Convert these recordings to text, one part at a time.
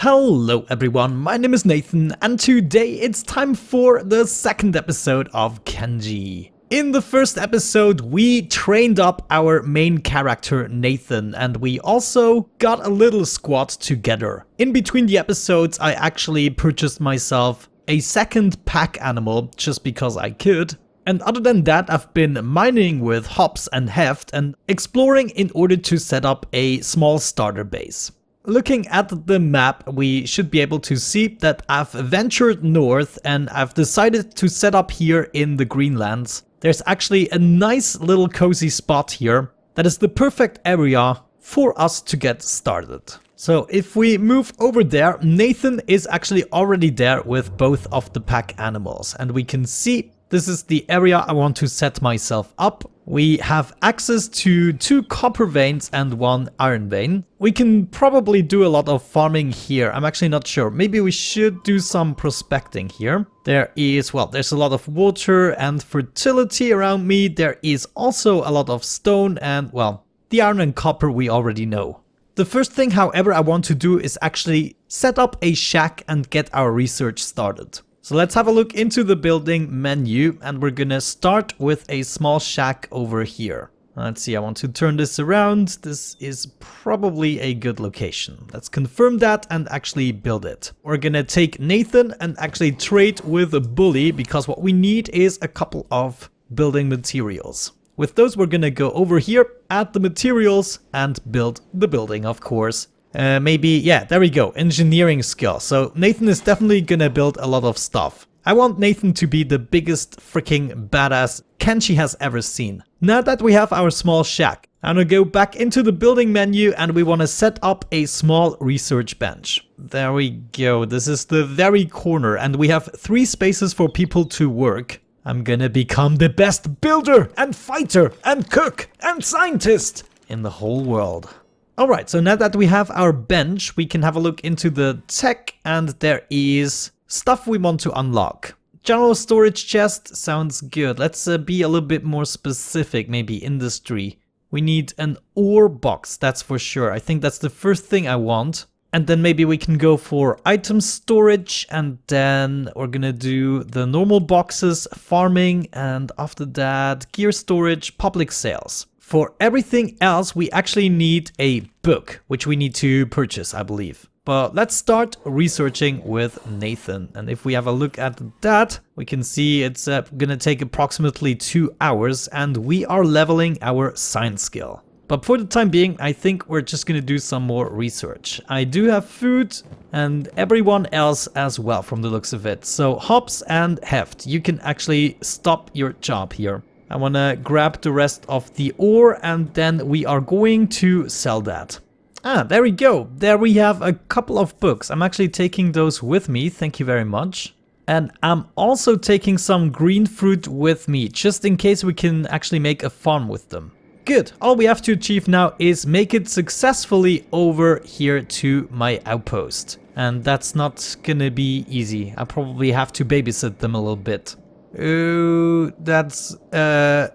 Hello everyone, my name is Nathan and today it's time for the second episode of Kenshi. In the first episode we trained up our main character Nathan and we also got a little squad together. In between the episodes I actually purchased myself a second pack animal just because I could. And other than that, I've been mining with hops and heft and exploring in order to set up a small starter base. Looking at the map, we should be able to see that I've ventured north and I've decided to set up here in the greenlands. There's actually a nice little cozy spot here that is the perfect area for us to get started. So if we move over there, Nathan is actually already there with both of the pack animals and we can see this is the area I want to set myself up. We have access to 2 copper veins and 1 iron vein. We can probably do a lot of farming here. I'm actually not sure. Maybe we should do some prospecting here. There's a lot of water and fertility around me. There is also a lot of stone and, well, the iron and copper we already know. The first thing, however, I want to do is actually set up a shack and get our research started. So let's have a look into the building menu and we're gonna start with a small shack over here. Let's see, I want to turn this around. This is probably a good location. Let's confirm that and actually build it. We're gonna take Nathan and actually trade with a bully because what we need is a couple of building materials. With those we're gonna go over here, add the materials and build the building, of course. There we go, engineering skill. So Nathan is definitely gonna build a lot of stuff. I want Nathan to be the biggest freaking badass Kenshi has ever seen. Now that we have our small shack, I'm gonna go back into the building menu and we want to set up a small research bench. There we go, this is the very corner and we have 3 spaces for people to work. I'm gonna become the best builder and fighter and cook and scientist in the whole world. Alright, so now that we have our bench, we can have a look into the tech and there is stuff we want to unlock. General storage chest sounds good. Let's be a little bit more specific, maybe industry. We need an ore box, that's for sure. I think that's the first thing I want. And then maybe we can go for item storage and then we're gonna do the normal boxes, farming, and after that gear storage, public sales. For everything else, we actually need a book, which we need to purchase, I believe. But let's start researching with Nathan. And if we have a look at that, we can see it's gonna take approximately 2 hours and we are leveling our science skill. But for the time being, I think we're just gonna do some more research. I do have food and everyone else as well from the looks of it. So hops and heft, you can actually stop your job here. I want to grab the rest of the ore and then we are going to sell that. There we go. There we have a couple of books. I'm actually taking those with me. Thank you very much. And I'm also taking some green fruit with me just in case we can actually make a farm with them. Good. All we have to achieve now is make it successfully over here to my outpost. And that's not gonna be easy. I probably have to babysit them a little bit. Ooh, that's not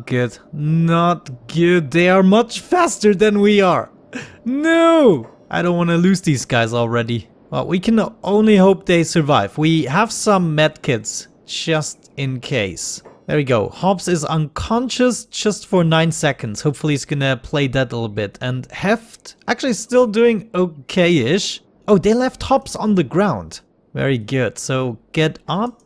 good. Not good. They are much faster than we are. No! I don't want to lose these guys already. Well, we can only hope they survive. We have some medkits, just in case. There we go. Hobbs is unconscious just for 9 seconds. Hopefully he's gonna play that a little bit. And Heft, actually still doing okay-ish. Oh, they left Hobbs on the ground. Very good. So, get up.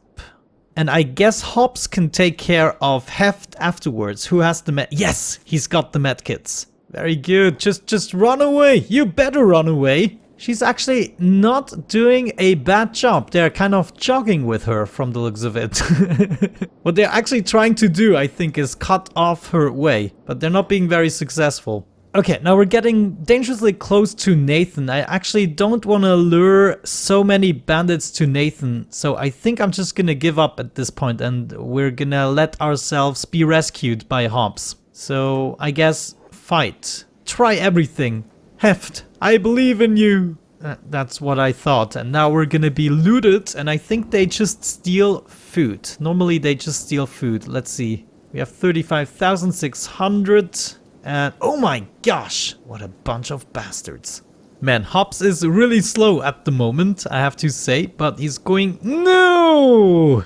And I guess Hobbs can take care of Heft afterwards. Who has the Yes, he's got the medkits. Very good. Just run away. You better run away. She's actually not doing a bad job. They're kind of jogging with her from the looks of it. What they're actually trying to do, I think, is cut off her way. But they're not being very successful. Okay, now we're getting dangerously close to Nathan. I actually don't want to lure so many bandits to Nathan, so I think I'm just gonna give up at this point and we're gonna let ourselves be rescued by Hobbs. So I guess fight. Try everything. Heft, I believe in you. That's what I thought. And now we're gonna be looted and I think they just steal food. Normally they just steal food. Let's see. We have 35,600. And oh my gosh, what a bunch of bastards. Man, Hops is really slow at the moment, I have to say, but he's going... No!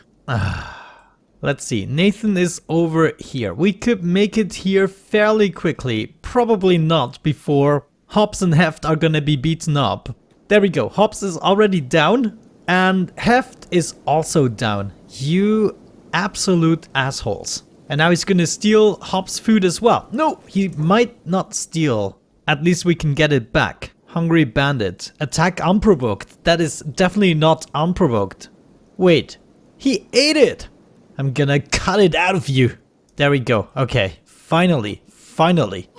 Let's see, Nathan is over here. We could make it here fairly quickly. Probably not before Hops and Heft are gonna be beaten up. There we go, Hops is already down, and Heft is also down. You absolute assholes. And now he's gonna steal Hops' food as well. No, he might not steal. At least we can get it back. Hungry bandit. Attack unprovoked. That is definitely not unprovoked. Wait, he ate it! I'm gonna cut it out of you. There we go. Okay, finally.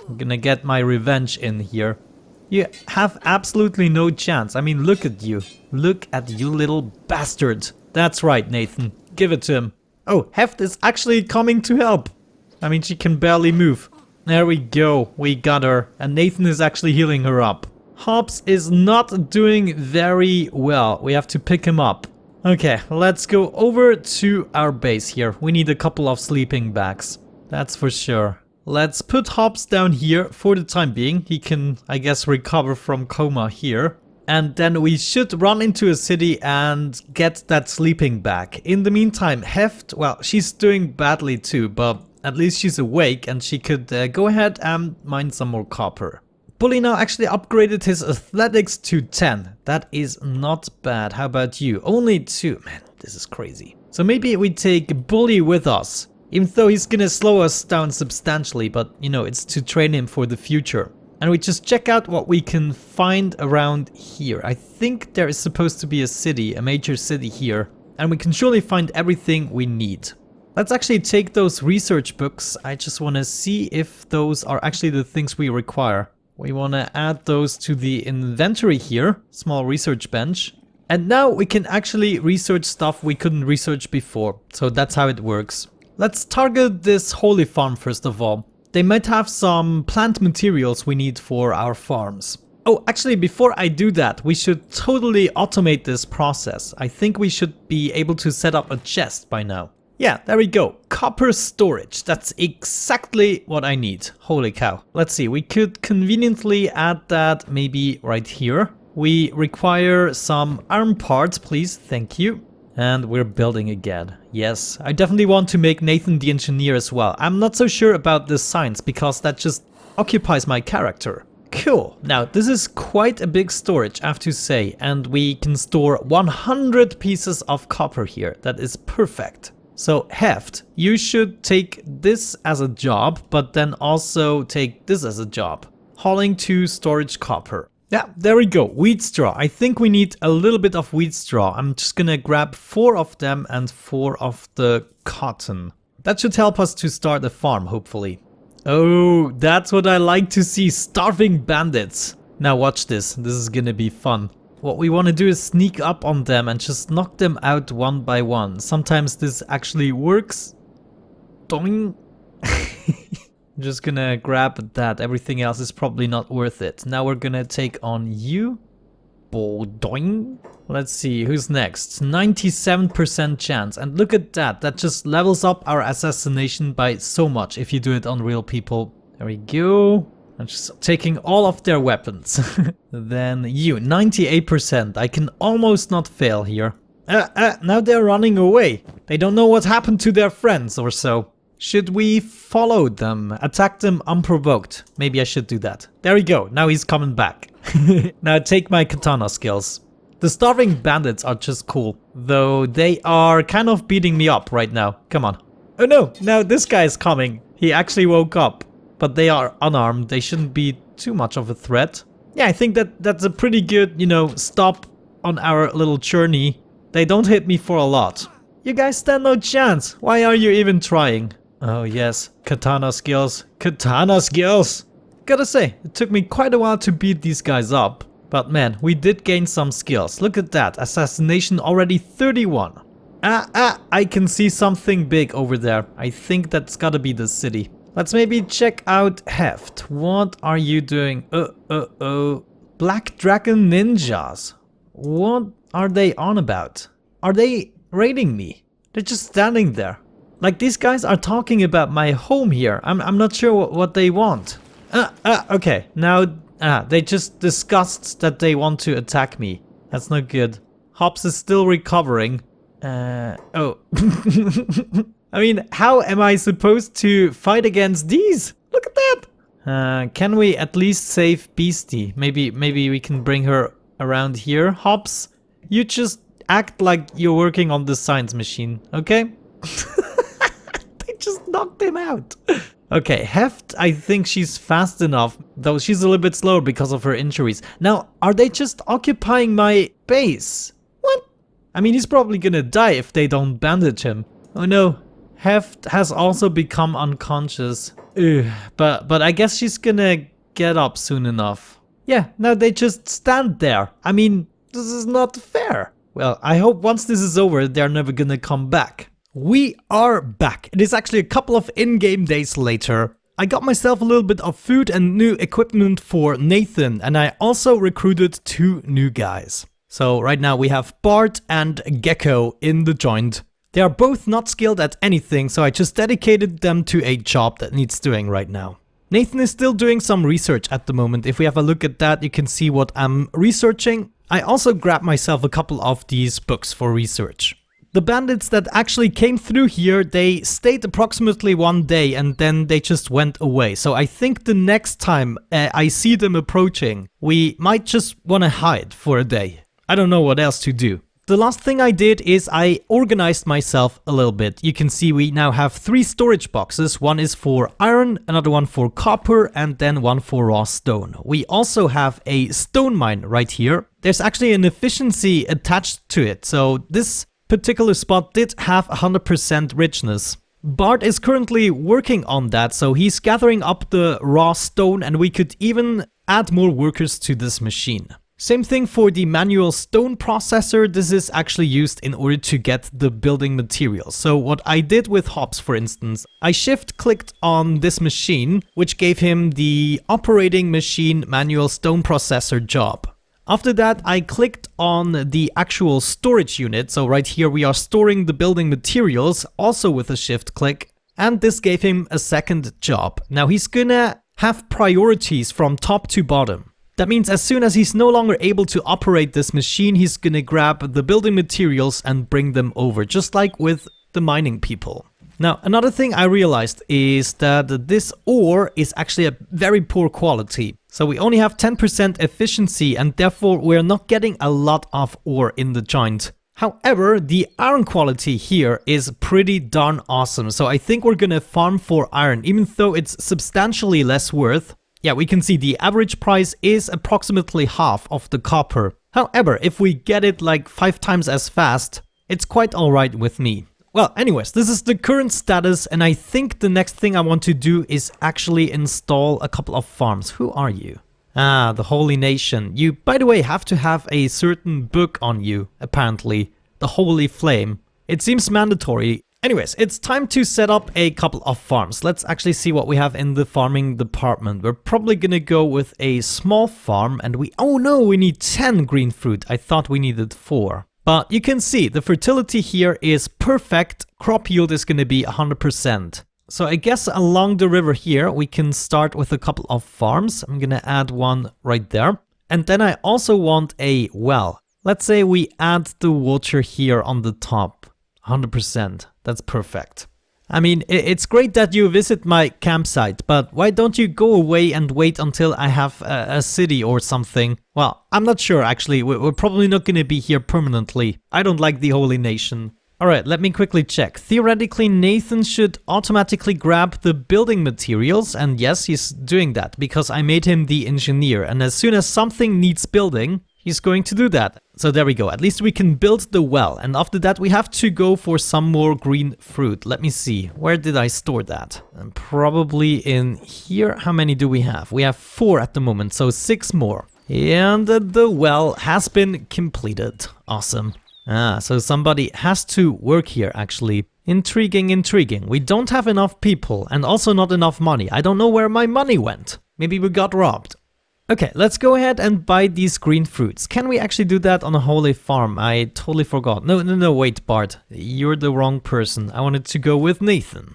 I'm gonna get my revenge in here. You have absolutely no chance. I mean, look at you. Look at you little bastard. That's right, Nathan. Give it to him. Oh, Heft is actually coming to help. I mean, she can barely move. There we go. We got her. And Nathan is actually healing her up. Hops is not doing very well. We have to pick him up. Okay, let's go over to our base here. We need a couple of sleeping bags. That's for sure. Let's put Hops down here for the time being. He can, I guess, recover from coma here. And then we should run into a city and get that sleeping bag. In the meantime, Heft, well, she's doing badly too, but at least she's awake and she could go ahead and mine some more copper. Bully now actually upgraded his athletics to 10. That is not bad. How about you? Only 2. Man, this is crazy. So maybe we take Bully with us. Even though he's gonna slow us down substantially, but you know, it's to train him for the future. And we just check out what we can find around here. I think there is supposed to be a city, a major city here. And we can surely find everything we need. Let's actually take those research books. I just want to see if those are actually the things we require. We want to add those to the inventory here. Small research bench. And now we can actually research stuff we couldn't research before. So that's how it works. Let's target this holy farm first of all. They might have some plant materials we need for our farms. Oh, actually, before I do that, we should totally automate this process. I think we should be able to set up a chest by now. Yeah, there we go. Copper storage. That's exactly what I need. Holy cow. Let's see, we could conveniently add that maybe right here. We require some arm parts, please. Thank you. And we're building again. Yes, I definitely want to make Nathan the engineer as well. I'm not so sure about the science because that just occupies my character. Cool. Now, this is quite a big storage, I have to say. And we can store 100 pieces of copper here. That is perfect. So, Heft, you should take this as a job, but then also take this as a job. Hauling to storage copper. Yeah, there we go. Wheat straw. I think we need a little bit of wheat straw. I'm just gonna grab 4 of them and 4 of the cotton. That should help us to start a farm, hopefully. Oh, that's what I like to see. Starving bandits. Now watch this. This is gonna be fun. What we want to do is sneak up on them and just knock them out one by one. Sometimes this actually works. Doing. I'm just gonna grab that. Everything else is probably not worth it. Now we're gonna take on you. Boing. Let's see, who's next? 97% chance. And look at that. That just levels up our assassination by so much if you do it on real people. There we go. I'm just taking all of their weapons. Then you, 98%. I can almost not fail here. Now they're running away. They don't know what happened to their friends or so. Should we follow them? Attack them unprovoked? Maybe I should do that. There we go. Now he's coming back. Now take my katana skills. The starving bandits are just cool. Though they are kind of beating me up right now. Come on. Oh no, now this guy is coming. He actually woke up. But they are unarmed. They shouldn't be too much of a threat. Yeah, I think that's a pretty good, you know, stop on our little journey. They don't hit me for a lot. You guys stand no chance. Why are you even trying? Oh yes, katana skills. Katana skills! Gotta say, it took me quite a while to beat these guys up. But man, we did gain some skills. Look at that. Assassination already 31. I can see something big over there. I think that's gotta be the city. Let's maybe check out Heft. What are you doing? Black Dragon Ninjas. What are they on about? Are they raiding me? They're just standing there. Like, these guys are talking about my home here. I'm not sure what they want. Okay. Now They just discussed that they want to attack me. That's not good. Hops is still recovering. Oh. I mean, how am I supposed to fight against these? Look at that! Can we at least save Beastie? Maybe we can bring her around here. Hops, you just act like you're working on the science machine, okay? They just knocked him out. Okay, Heft, I think she's fast enough, though she's a little bit slower because of her injuries. Now, are they just occupying my base? What? I mean, he's probably gonna die if they don't bandage him. Oh no, Heft has also become unconscious. Ugh, but I guess she's gonna get up soon enough. Yeah, now they just stand there. I mean, this is not fair. Well, I hope once this is over, they're never gonna come back. We are back. It is actually a couple of in-game days later. I got myself a little bit of food and new equipment for Nathan, and I also recruited 2 new guys. So right now we have Bart and Gecko in the joint. They are both not skilled at anything, so I just dedicated them to a job that needs doing right now. Nathan is still doing some research at the moment. If we have a look at that, you can see what I'm researching. I also grabbed myself a couple of these books for research. The bandits that actually came through here, they stayed approximately 1 day and then they just went away. So I think the next time I see them approaching, we might just want to hide for a day. I don't know what else to do. The last thing I did is I organized myself a little bit. You can see we now have 3 storage boxes. One is for iron, another one for copper, and then one for raw stone. We also have a stone mine right here. There's actually an efficiency attached to it. So this particular spot did have 100% richness. Bart is currently working on that, so he's gathering up the raw stone and we could even add more workers to this machine. Same thing for the manual stone processor. This is actually used in order to get the building materials. So what I did with Hops, for instance, I shift-clicked on this machine, which gave him the operating machine manual stone processor job. After that, I clicked on the actual storage unit. So right here we are storing the building materials, also with a shift click. And this gave him a second job. Now he's gonna have priorities from top to bottom. That means as soon as he's no longer able to operate this machine, he's gonna grab the building materials and bring them over, just like with the mining people. Now, another thing I realized is that this ore is actually a very poor quality. So we only have 10% efficiency and therefore we're not getting a lot of ore in the joint. However, the iron quality here is pretty darn awesome. So I think we're gonna farm for iron, even though it's substantially less worth. Yeah, we can see the average price is approximately half of the copper. However, if we get it like 5 times as fast, it's quite alright with me. Well, anyways, this is the current status, and I think the next thing I want to do is actually install a couple of farms. Who are you? Ah, the Holy Nation. You, by the way, have to have a certain book on you, apparently. The Holy Flame. It seems mandatory. Anyways, it's time to set up a couple of farms. Let's actually see what we have in the farming department. We're probably gonna go with a small farm, and oh no, we need 10 green fruit. I thought we needed 4. But you can see the fertility here is perfect. Crop yield is going to be 100%. So I guess along the river here, we can start with a couple of farms. I'm going to add one right there. And then I also want a well. Let's say we add the water here on the top. 100%. That's perfect. I mean, it's great that you visit my campsite, but why don't you go away and wait until I have a city or something? Well, I'm not sure actually. We're probably not going to be here permanently. I don't like the Holy Nation. Alright, let me quickly check. Theoretically, Nathan should automatically grab the building materials, and yes, he's doing that because I made him the engineer, and as soon as something needs building, he's going to do that. So there we go. At least we can build the well. And after that, we have to go for some more green fruit. Let me see. Where did I store that? Probably in here. How many do we have? We have 4 at the moment, so 6 more. And the well has been completed. Awesome. So somebody has to work here, actually. Intriguing, intriguing. We don't have enough people and also not enough money. I don't know where my money went. Maybe we got robbed. Okay, let's go ahead and buy these green fruits. Can we actually do that on a holy farm? I totally forgot. No, wait, Bart. You're the wrong person. I wanted to go with Nathan.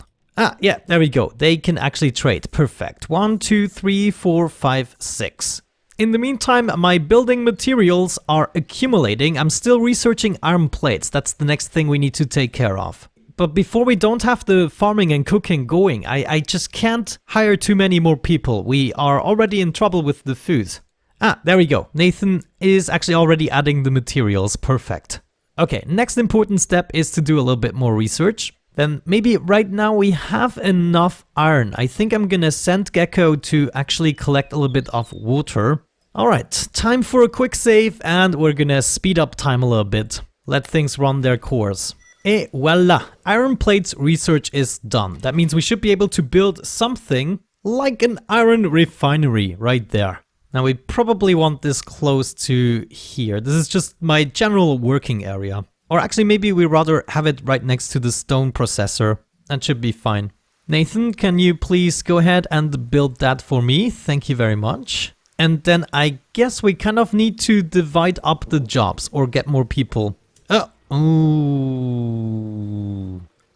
Yeah, there we go. They can actually trade. Perfect. 1, 2, 3, 4, 5, 6. In the meantime, my building materials are accumulating. I'm still researching iron plates. That's the next thing we need to take care of. But before we don't have the farming and cooking going, I just can't hire too many more people. We are already in trouble with the food. Ah, there we go. Nathan is actually already adding the materials. Perfect. Okay, next important step is to do a little bit more research. Then maybe right now we have enough iron. I think I'm gonna send Gecko to actually collect a little bit of water. Alright, time for a quick save and we're gonna speed up time a little bit. Let things run their course. Et voila! Iron plates research is done. That means we should be able to build something like an iron refinery right there. Now we probably want this close to here. This is just my general working area. Or actually maybe we rather have it right next to the stone processor. That should be fine. Nathan, can you please go ahead and build that for me? Thank you very much. And then I guess we kind of need to divide up the jobs or get more people. Ooh,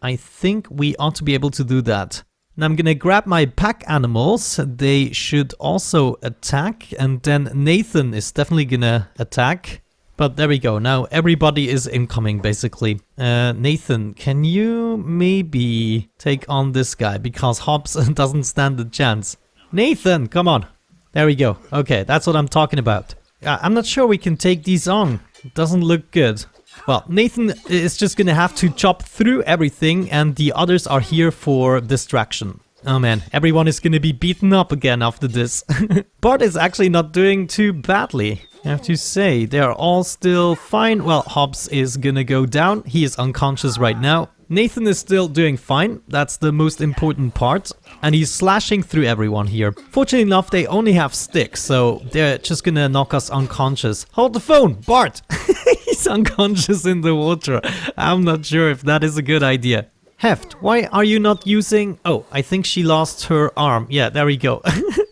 I think we ought to be able to do that. Now I'm gonna grab my pack animals. They should also attack. And then Nathan is definitely gonna attack. But there we go. Now everybody is incoming basically. Nathan, can you maybe take on this guy? Because Hobbs doesn't stand a chance. Nathan, come on. There we go. Okay, that's what I'm talking about. I'm not sure we can take these on. It doesn't look good. Well, Nathan is just gonna have to chop through everything and the others are here for distraction. Oh man, everyone is gonna be beaten up again after this. Bart is actually not doing too badly, I have to say. They're all still fine. Well, Hobbs is gonna go down. He is unconscious right now. Nathan is still doing fine. That's the most important part. And he's slashing through everyone here. Fortunately enough, they only have sticks, so they're just gonna knock us unconscious. Hold the phone, Bart! He's unconscious in the water. I'm not sure if that is a good idea. Heft, why are you not using... Oh, I think she lost her arm. Yeah, there we go.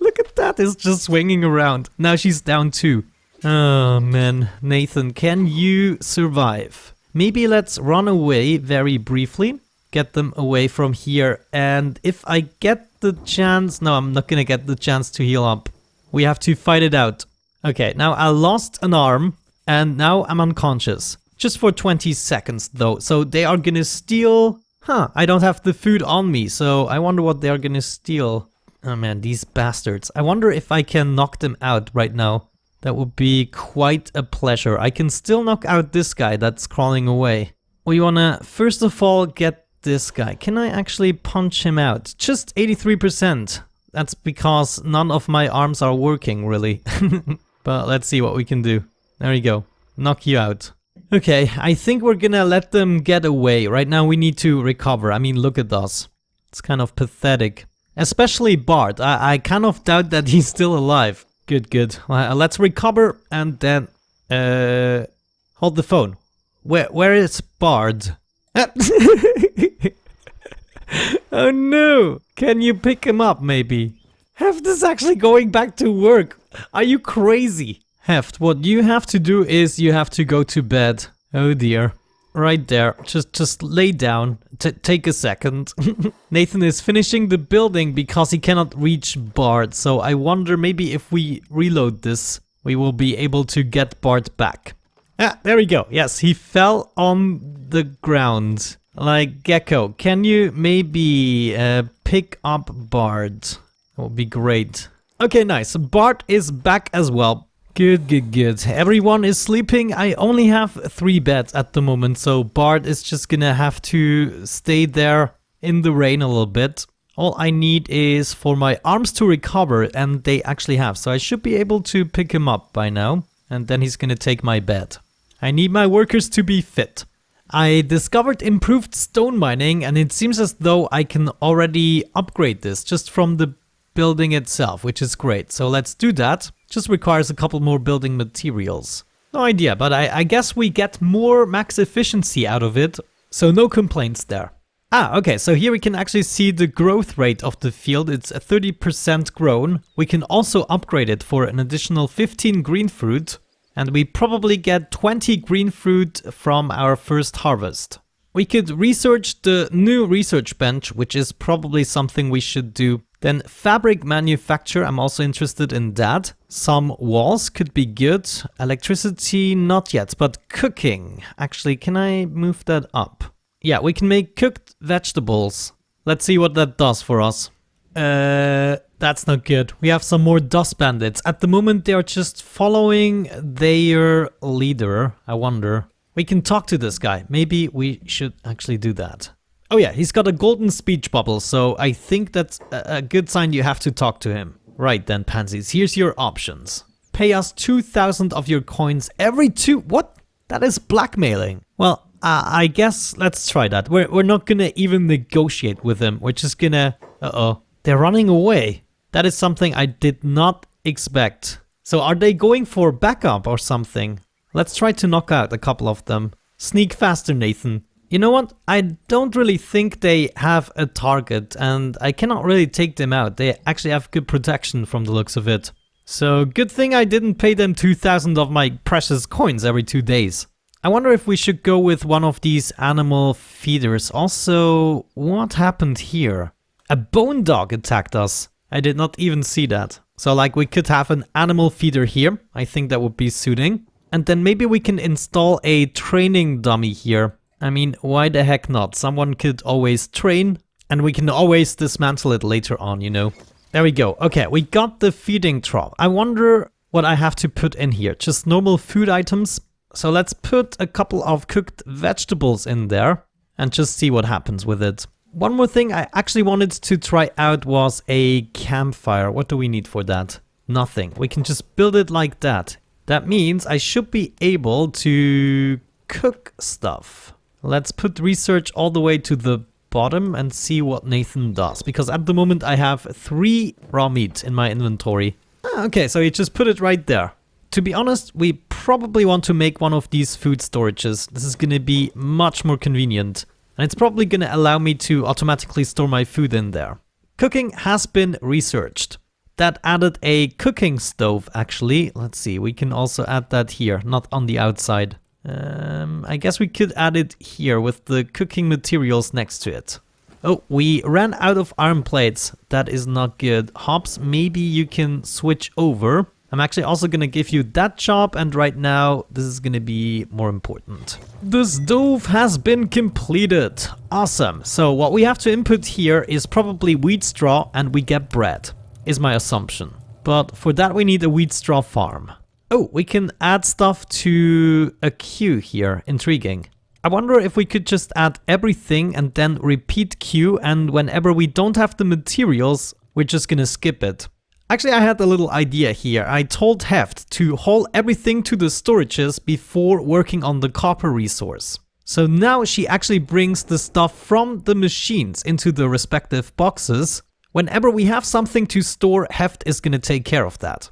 Look at that, it's just swinging around. Now she's down too. Oh man, Nathan, can you survive? Maybe let's run away very briefly. Get them away from here. And if I get the chance... No, I'm not gonna get the chance to heal up. We have to fight it out. Okay, now I lost an arm. And now I'm unconscious. Just for 20 seconds though. So they are gonna steal... Huh, I don't have the food on me. So I wonder what they're gonna steal. Oh man, these bastards. I wonder if I can knock them out right now. That would be quite a pleasure. I can still knock out this guy that's crawling away. We wanna first of all get this guy. Can I actually punch him out? Just 83%. That's because none of my arms are working really. But let's see what we can do. There you go. Knock you out. Okay, I think we're gonna let them get away. Right now we need to recover. I mean, look at us. It's kind of pathetic. Especially Bart. I kind of doubt that he's still alive. Good, good. Let's recover and then... hold the phone. Where is Bart? Oh no! Can you pick him up maybe? Heft is actually going back to work. Are you crazy? Heft, what you have to do is you have to go to bed. Oh dear. Right there. Just lay down. Take a second. Nathan is finishing the building because he cannot reach Bart. So I wonder maybe if we reload this, we will be able to get Bart back. Ah, there we go. Yes, he fell on the ground. Like Gecko, can you maybe pick up Bart? That would be great. Okay, nice. Bart is back as well. Good, good, good. Everyone is sleeping. I only have 3 beds at the moment, so Bart is just gonna have to stay there in the rain a little bit. All I need is for my arms to recover, and they actually have. So I should be able to pick him up by now, and then he's gonna take my bed. I need my workers to be fit. I discovered improved stone mining, and it seems as though I can already upgrade this just from the building itself, which is great. So let's do that. Just requires a couple more building materials. No idea, but I guess we get more max efficiency out of it, so no complaints there. Ah, okay, so here we can actually see the growth rate of the field. It's 30% grown. We can also upgrade it for an additional 15 green fruit, and we probably get 20 green fruit from our first harvest. We could research the new research bench, which is probably something we should do. Then fabric manufacture, I'm also interested in that. Some walls could be good. Electricity, not yet, but cooking. Actually, can I move that up? Yeah, we can make cooked vegetables. Let's see what that does for us. That's not good. We have some more dust bandits. At the moment, they are just following their leader. I wonder. We can talk to this guy. Maybe we should actually do that. Oh yeah, he's got a golden speech bubble, so I think that's a good sign you have to talk to him. Right then, pansies, here's your options. Pay us 2,000 of your coins every 2... What? That is blackmailing. Well, I guess let's try that. We're not gonna even negotiate with them. We're just gonna... Uh-oh. They're running away. That is something I did not expect. So are they going for backup or something? Let's try to knock out a couple of them. Sneak faster, Nathan. You know what? I don't really think they have a target and I cannot really take them out. They actually have good protection from the looks of it. So good thing I didn't pay them 2,000 of my precious coins every 2 days. I wonder if we should go with one of these animal feeders. Also, what happened here? A bone dog attacked us. I did not even see that. So like we could have an animal feeder here. I think that would be suiting. And then maybe we can install a training dummy here. I mean, why the heck not? Someone could always train and we can always dismantle it later on, you know. There we go. Okay, we got the feeding trough. I wonder what I have to put in here. Just normal food items. So let's put a couple of cooked vegetables in there and just see what happens with it. One more thing I actually wanted to try out was a campfire. What do we need for that? Nothing. We can just build it like that. That means I should be able to cook stuff. Let's put research all the way to the bottom and see what Nathan does. Because at the moment I have 3 raw meat in my inventory. Okay, so you just put it right there. To be honest, we probably want to make one of these food storages. This is going to be much more convenient. And it's probably going to allow me to automatically store my food in there. Cooking has been researched. That added a cooking stove actually. Let's see, we can also add that here, not on the outside. I guess we could add it here with the cooking materials next to it. Oh, we ran out of iron plates. That is not good. Hops, maybe you can switch over. I'm actually also going to give you that job, and right now this is going to be more important. The stove has been completed. Awesome. So what we have to input here is probably wheat straw and we get bread, is my assumption. But for that we need a wheat straw farm. Oh, we can add stuff to a queue here. Intriguing. I wonder if we could just add everything and then repeat queue, and whenever we don't have the materials, we're just gonna skip it. Actually, I had a little idea here. I told Heft to haul everything to the storages before working on the copper resource. So now she actually brings the stuff from the machines into the respective boxes. Whenever we have something to store, Heft is gonna take care of that.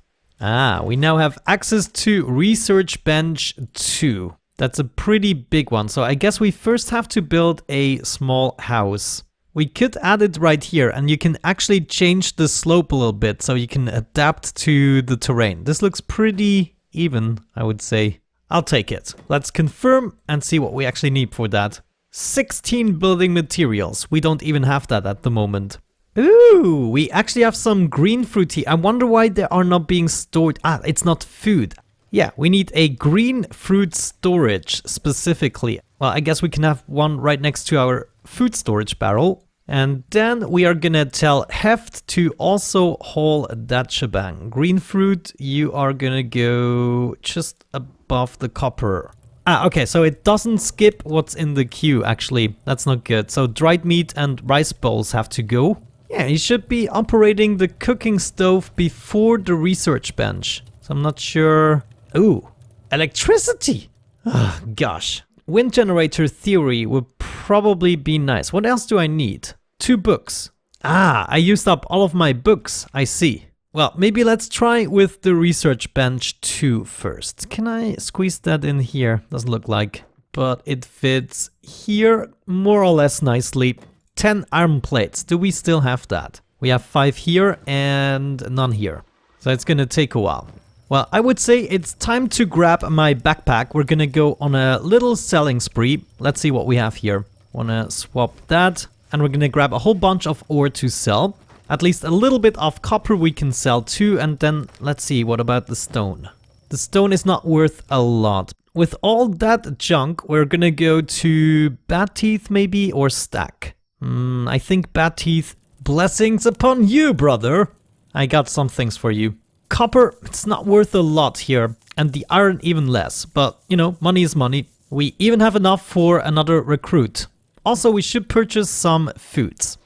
We now have access to Research Bench 2. That's a pretty big one, so I guess we first have to build a small house. We could add it right here, and you can actually change the slope a little bit so you can adapt to the terrain. This looks pretty even, I would say. I'll take it. Let's confirm and see what we actually need for that. 16 building materials. We don't even have that at the moment. Ooh, we actually have some green fruit here. I wonder why they are not being stored. It's not food. Yeah, we need a green fruit storage specifically. Well, I guess we can have one right next to our food storage barrel. And then we are gonna tell Heft to also haul that shebang. Green fruit, you are gonna go just above the copper. Okay, so it doesn't skip what's in the queue actually. That's not good. So dried meat and rice bowls have to go. Yeah, you should be operating the cooking stove before the research bench. So I'm not sure. Ooh, electricity! Oh, gosh. Wind generator theory would probably be nice. What else do I need? 2 books. I used up all of my books. I see. Well, maybe let's try with the research bench 2 first. Can I squeeze that in here? Doesn't look like. But it fits here more or less nicely. 10 iron plates. Do we still have that? We have 5 here and none here. So it's gonna take a while. Well, I would say it's time to grab my backpack. We're gonna go on a little selling spree. Let's see what we have here. Wanna swap that. And we're gonna grab a whole bunch of ore to sell. At least a little bit of copper we can sell too, and then let's see, what about the stone? The stone is not worth a lot. With all that junk, we're gonna go to Bad Teeth maybe, or Stack. I think Bad Teeth. Blessings upon you, brother! I got some things for you. Copper, it's not worth a lot here, and the iron even less, but you know, money is money. We even have enough for another recruit. Also, we should purchase some foods.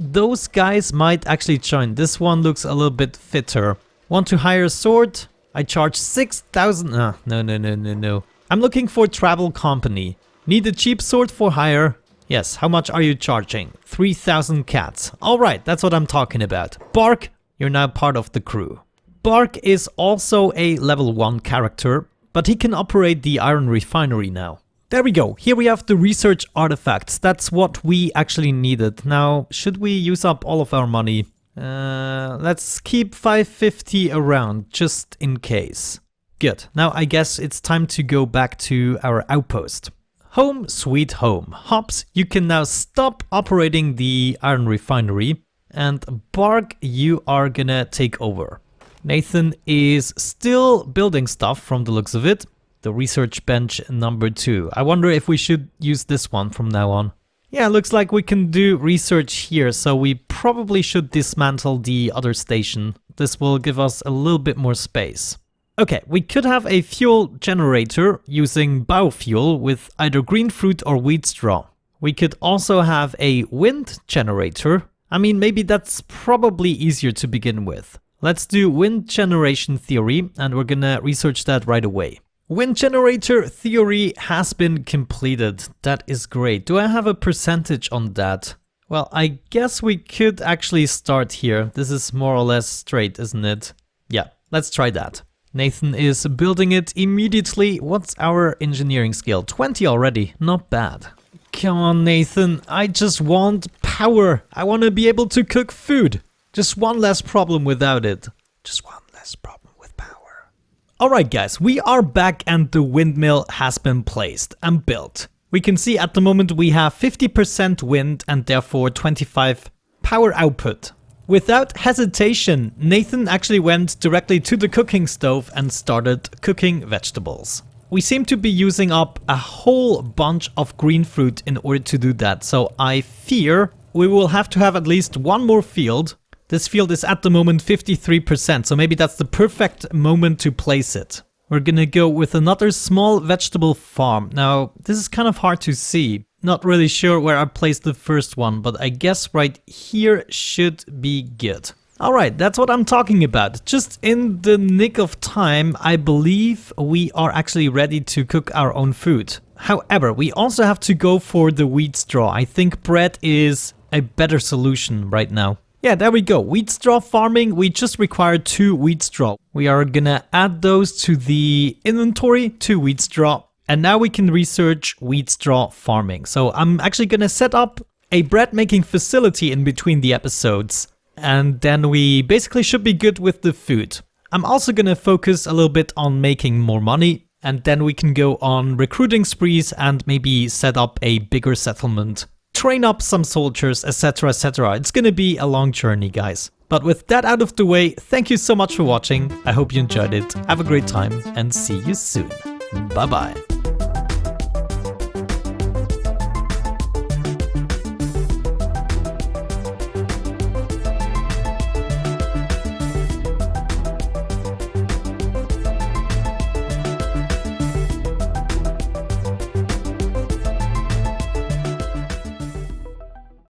Those guys might actually join. This one looks a little bit fitter. Want to hire a sword? I charge 6,000. No. I'm looking for travel company. Need a cheap sword for hire? Yes, how much are you charging? 3,000 cats. Alright, that's what I'm talking about. Bark, you're now part of the crew. Bark is also a level 1 character, but he can operate the iron refinery now. There we go, here we have the research artifacts. That's what we actually needed. Now, should we use up all of our money? Let's keep 550 around, just in case. Good, now I guess it's time to go back to our outpost. Home sweet home. Hops, you can now stop operating the iron refinery. And Bark, you are gonna take over. Nathan is still building stuff from the looks of it. The research bench number 2. I wonder if we should use this one from now on. Yeah, looks like we can do research here, so we probably should dismantle the other station. This will give us a little bit more space. Okay, we could have a fuel generator using biofuel with either green fruit or wheat straw. We could also have a wind generator. I mean, maybe that's probably easier to begin with. Let's do wind generation theory, and we're gonna research that right away. Wind generator theory has been completed. That is great. Do I have a percentage on that? Well, I guess we could actually start here. This is more or less straight, isn't it? Yeah, let's try that. Nathan is building it immediately. What's our engineering skill? 20 already, not bad. Come on, Nathan, I just want power. I want to be able to cook food. Just one less problem without it. Just one less problem with power. Alright guys, we are back and the windmill has been placed and built. We can see at the moment we have 50% wind and therefore 25 power output. Without hesitation, Nathan actually went directly to the cooking stove and started cooking vegetables. We seem to be using up a whole bunch of green fruit in order to do that, so I fear we will have to have at least one more field. This field is at the moment 53%, so maybe that's the perfect moment to place it. We're gonna go with another small vegetable farm. Now, this is kind of hard to see. Not really sure where I placed the first one, but I guess right here should be good. Alright, that's what I'm talking about. Just in the nick of time, I believe we are actually ready to cook our own food. However, we also have to go for the wheat straw. I think bread is a better solution right now. Yeah, there we go. Wheat straw farming. We just require 2 wheat straw. We are gonna add those to the inventory, 2 wheat straw. And now we can research wheat straw farming. So I'm actually gonna set up a bread making facility in between the episodes. And then we basically should be good with the food. I'm also gonna focus a little bit on making more money. And then we can go on recruiting sprees and maybe set up a bigger settlement. Train up some soldiers, etc, etc. It's gonna be a long journey, guys. But with that out of the way, thank you so much for watching. I hope you enjoyed it. Have a great time and see you soon. Bye bye.